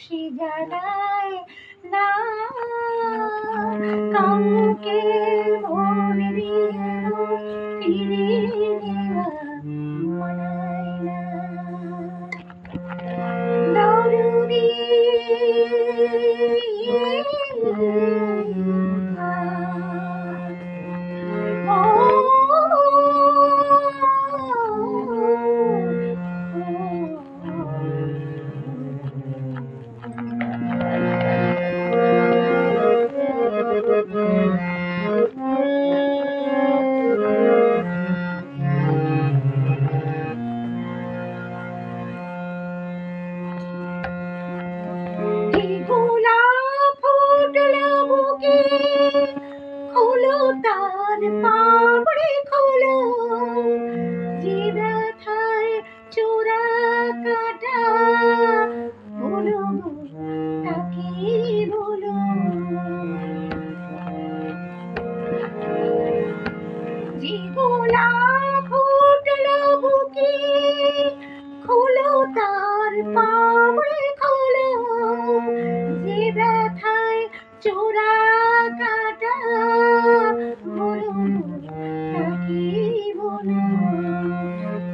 সে জানায় না কাউকে মন দিয়েও ফিরে নেওয়া মানায় না। দরদি তার পাপড়ি খোলো, যে ব্যথায় চোরা কাটা বলো তাকে বলো। যে গোলাপ ফুটলো বুকে খোলো তার পাপড়ি খোলো, যে ব্যথায় চোরা কাটা বলো তাকে বলো।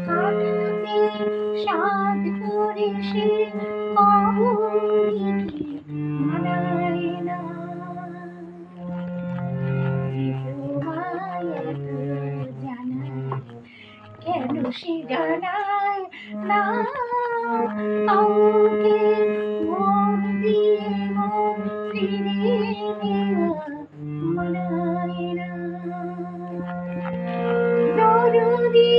কাটাতে সাধ করে সে কবরই কি মানায় না। তোমায় এত জানায় কেন সে জানায় না কাউকে মন দিয়ে মন ফিরিয়ে নেওয়া মানায় না। দরদি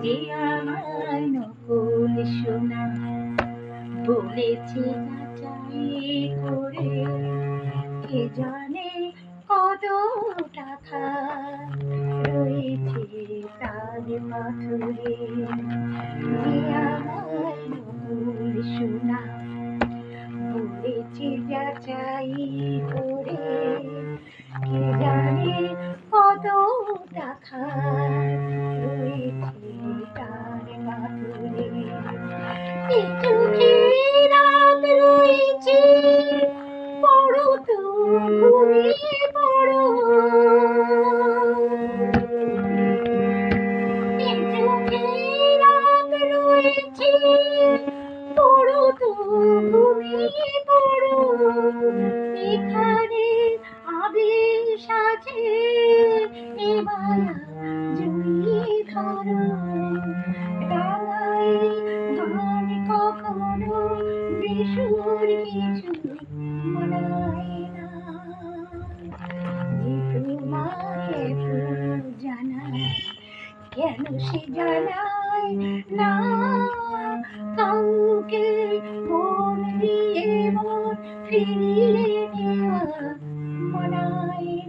যে আমার নকুল সোনা বলেছে যাচাই করে, কে জানে কত টাকা রয়েছে তার পাথরে। যে আমার নকুল সোনা বলেছে যাচাই করে, কে জানে কত টাকা রয়েছে তার পাথরে। চোখে রাত রয়েছে পড়ো তো ঘুমিয়ে পড়ো, চোখে রাত রয়েছে পড়ো তো ঘুমিয়ে পড়ো। এখানে আবেশ আছে এ মায়া জড়িয়ে ধরো। ডাঙায় গান কখনো বেসুর কিছু মানায় না। যে তোমায় এত জানায় কেন সে জানায় না কাউকে মন দিয়ে মন ফিরিয়ে নেওয়া মানায় না।